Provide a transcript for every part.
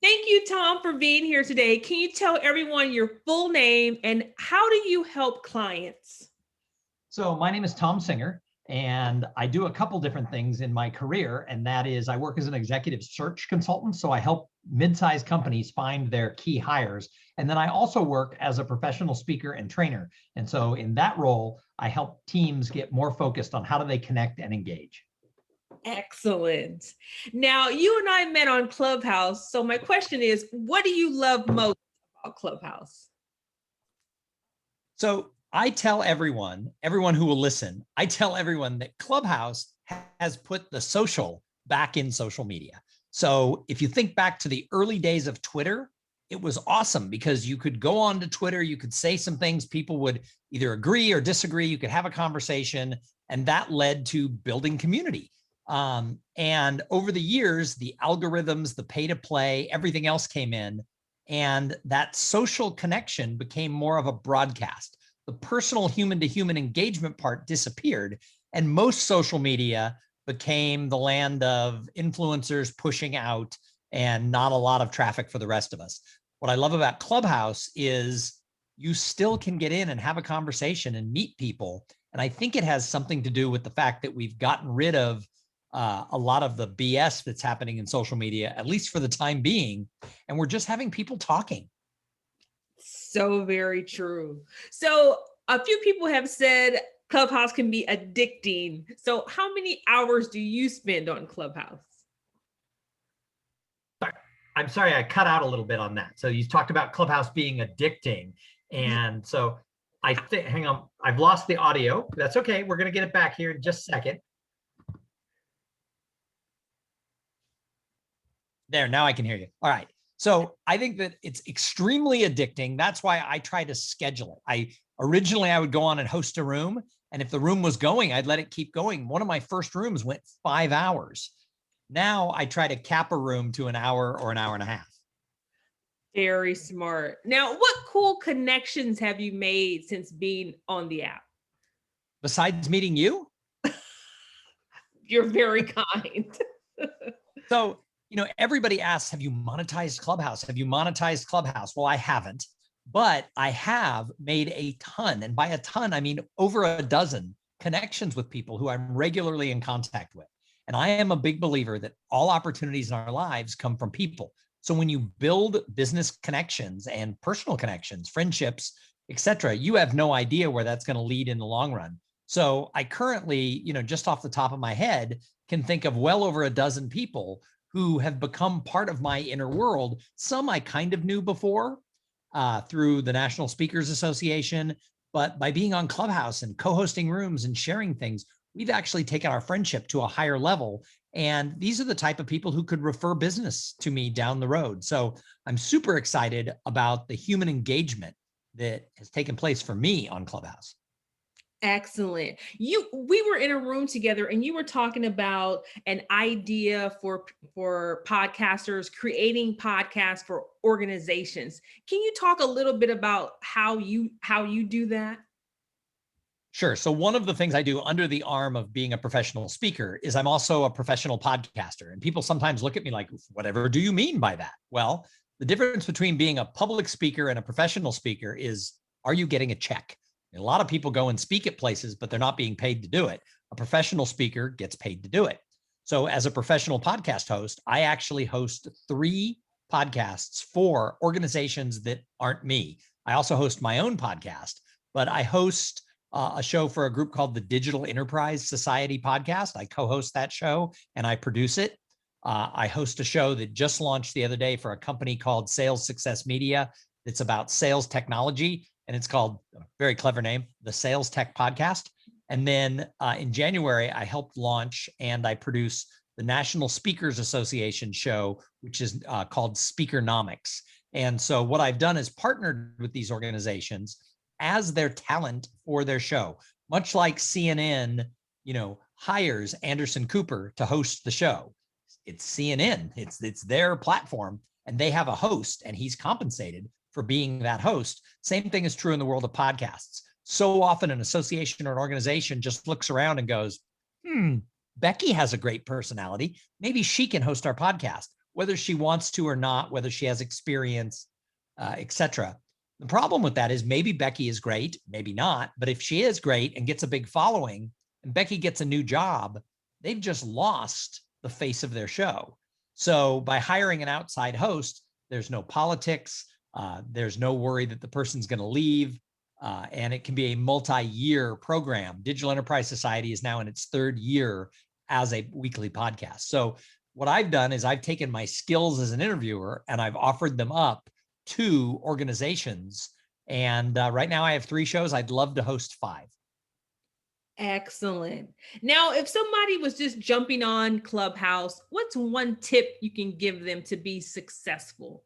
Thank you, Thom, for being here today. Can you tell everyone your full name and how do you help clients? So my name is Thom Singer, and I do a couple different things in my career, and that is I work as an executive search consultant. So I help mid-sized companies find their key hires. And then I also work as a professional speaker and trainer. And so in that role, I help teams get more focused on how do they connect and engage. Excellent. Now, you and I met on Clubhouse. So my question is, what do you love most about Clubhouse? So I tell everyone who will listen, I tell everyone that Clubhouse has put the social back in social media. So if you think back to the early days of Twitter, it was awesome because you could go on to Twitter, you could say some things, people would either agree or disagree, you could have a conversation, and that led to building community. And over the years, the algorithms, the pay to play, everything else came in, and that social connection became more of a broadcast. The personal human to human engagement part disappeared, and most social media became the land of influencers pushing out and not a lot of traffic for the rest of us. What I love about Clubhouse is you still can get in and have a conversation and meet people. And I think it has something to do with the fact that we've gotten rid of a lot of the BS that's happening in social media, at least for the time being. And we're just having people talking. So very true. So a few people have said Clubhouse can be addicting. So how many hours do you spend on Clubhouse? I'm sorry, I cut out a little bit on that. So you talked about Clubhouse being addicting. And so I think, hang on, I've lost the audio. That's okay. We're going to get it back here in just a second. There, now I can hear you. All right. So I think that it's extremely addicting. That's why I try to schedule it. Originally I would go on and host a room, and if the room was going, I'd let it keep going. One of my first rooms went 5 hours. Now I try to cap a room to an hour or an hour and a half. Very smart. Now, what cool connections have you made since being on the app? Besides meeting you? You're very kind. So, everybody asks, have you monetized Clubhouse? Have you monetized Clubhouse? Well, I haven't, but I have made a ton. And by a ton, I mean over a dozen connections with people who I'm regularly in contact with. And I am a big believer that all opportunities in our lives come from people. So when you build business connections and personal connections, friendships, etc., you have no idea where that's going to lead in the long run. So I currently, just off the top of my head, can think of well over a dozen people who have become part of my inner world. Some I kind of knew before through the National Speakers Association, but by being on Clubhouse and co-hosting rooms and sharing things, we've actually taken our friendship to a higher level. And these are the type of people who could refer business to me down the road. So I'm super excited about the human engagement that has taken place for me on Clubhouse. Excellent. We were in a room together and you were talking about an idea for podcasters, creating podcasts for organizations. Can you talk a little bit about how you do that? Sure. So one of the things I do under the arm of being a professional speaker is I'm also a professional podcaster. And people sometimes look at me like, whatever do you mean by that? Well, the difference between being a public speaker and a professional speaker is, are you getting a check? A lot of people go and speak at places, but they're not being paid to do it. A professional speaker gets paid to do it. So as a professional podcast host, I actually host 3 podcasts for organizations that aren't me. I also host my own podcast, but I host a show for a group called the Digital Enterprise Society podcast. I co-host that show and I produce it. I host a show that just launched the other day for a company called Sales Success Media. It's about sales technology. And it's called, a very clever name, the Sales Tech Podcast. And then in January, I helped launch and I produce the National Speakers Association show, which is called Speakernomics. And so what I've done is partnered with these organizations as their talent for their show, much like CNN, hires Anderson Cooper to host the show. It's CNN, it's their platform, and they have a host, and he's compensated for being that host. Same thing is true in the world of podcasts. So often an association or an organization just looks around and goes, Becky has a great personality. Maybe she can host our podcast. whether she wants to or not, whether she has experience, etc. The problem with that is maybe Becky is great, maybe not, but if she is great and gets a big following and Becky gets a new job, they've just lost the face of their show. So by hiring an outside host, there's no politics. There's no worry that the person's going to leave. And it can be a multi-year program. Digital Enterprise Society is now in its third year as a weekly podcast. So what I've done is I've taken my skills as an interviewer and I've offered them up to organizations. And right now I have 3 shows. I'd love to host 5. Excellent. Now, if somebody was just jumping on Clubhouse, what's one tip you can give them to be successful?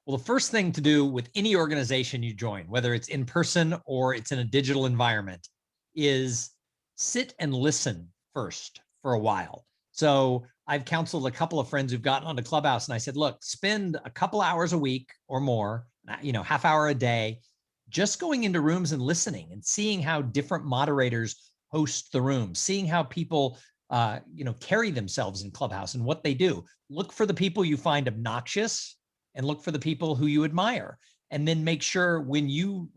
Well, the first thing to do with any organization you join, whether it's in person or it's in a digital environment, is sit and listen first for a while. So I've counseled a couple of friends who've gotten onto Clubhouse and I said, look, spend a couple hours a week or more, half hour a day, just going into rooms and listening and seeing how different moderators host the room, seeing how people carry themselves in Clubhouse and what they do. Look for the people you find obnoxious and look for the people who you admire. And then make sure when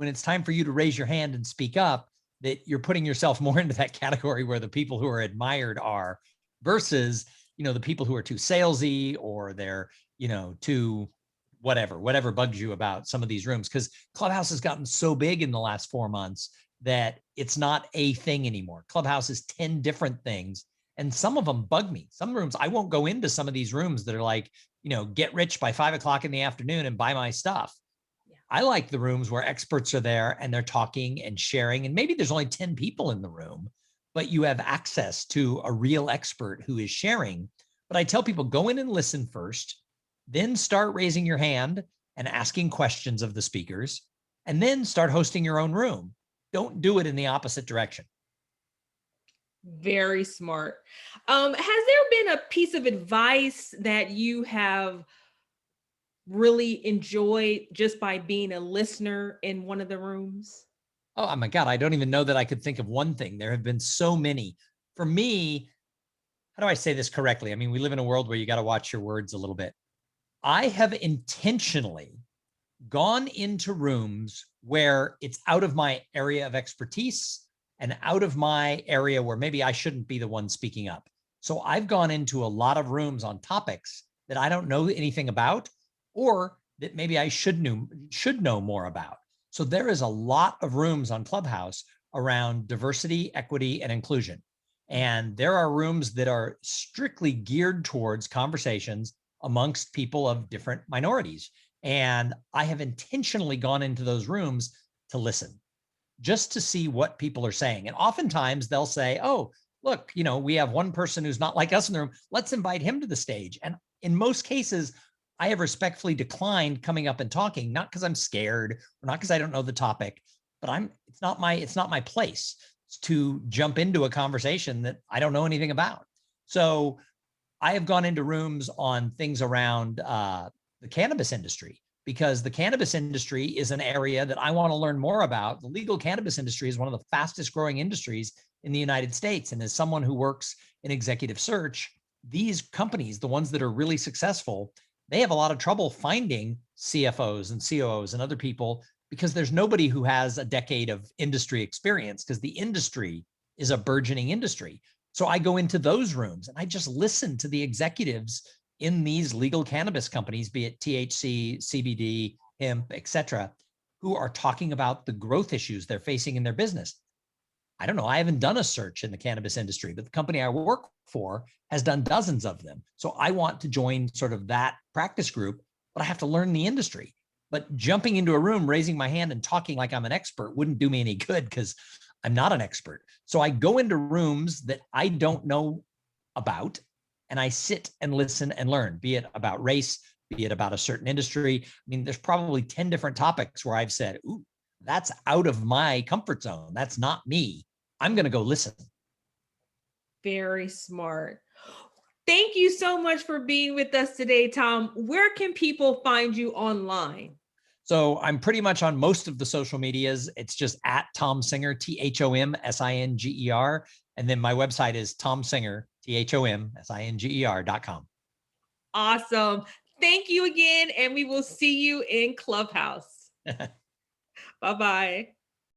it's time for you to raise your hand and speak up, that you're putting yourself more into that category where the people who are admired are versus, the people who are too salesy or they're, too whatever bugs you about some of these rooms. Because Clubhouse has gotten so big in the last 4 months that it's not a thing anymore. Clubhouse is 10 different things. And some of them bug me. Some rooms, I won't go into some of these rooms that are like, get rich by 5 o'clock in the afternoon and buy my stuff. Yeah. I like the rooms where experts are there and they're talking and sharing. And maybe there's only 10 people in the room, but you have access to a real expert who is sharing. But I tell people, go in and listen first, then start raising your hand and asking questions of the speakers, and then start hosting your own room. Don't do it in the opposite direction. Very smart. Has there been a piece of advice that you have really enjoyed just by being a listener in one of the rooms? Oh my God, I don't even know that I could think of one thing. There have been so many. For me, how do I say this correctly? I mean, we live in a world where you got to watch your words a little bit. I have intentionally gone into rooms where it's out of my area of expertise and out of my area where maybe I shouldn't be the one speaking up. So I've gone into a lot of rooms on topics that I don't know anything about, or that maybe I should know more about. So there is a lot of rooms on Clubhouse around diversity, equity, and inclusion. And there are rooms that are strictly geared towards conversations amongst people of different minorities. And I have intentionally gone into those rooms to listen, just to see what people are saying. And oftentimes they'll say, oh, look, we have one person who's not like us in the room. Let's invite him to the stage. And in most cases, I have respectfully declined coming up and talking, not because I'm scared or not because I don't know the topic, but it's not my place to jump into a conversation that I don't know anything about. So I have gone into rooms on things around the cannabis industry, because the cannabis industry is an area that I want to learn more about. The legal cannabis industry is one of the fastest growing industries in the United States. And as someone who works in executive search, these companies, the ones that are really successful, they have a lot of trouble finding CFOs and COOs and other people because there's nobody who has a decade of industry experience, because the industry is a burgeoning industry. So I go into those rooms and I just listen to the executives in these legal cannabis companies, be it THC, CBD, hemp, et cetera, who are talking about the growth issues they're facing in their business. I don't know, I haven't done a search in the cannabis industry, but the company I work for has done dozens of them. So I want to join sort of that practice group, but I have to learn the industry. But jumping into a room, raising my hand and talking like I'm an expert wouldn't do me any good, because I'm not an expert. So I go into rooms that I don't know about, and I sit and listen and learn, be it about race, be it about a certain industry. I mean, there's probably 10 different topics where I've said, ooh, that's out of my comfort zone. That's not me. I'm going to go listen. Very smart. Thank you so much for being with us today, Thom. Where can people find you online? So I'm pretty much on most of the social medias. It's just at Thom Singer, THOMSINGER. And then my website is thomsinger, THOMSINGER.com. Awesome. Thank you again. And we will see you in Clubhouse. Bye-bye.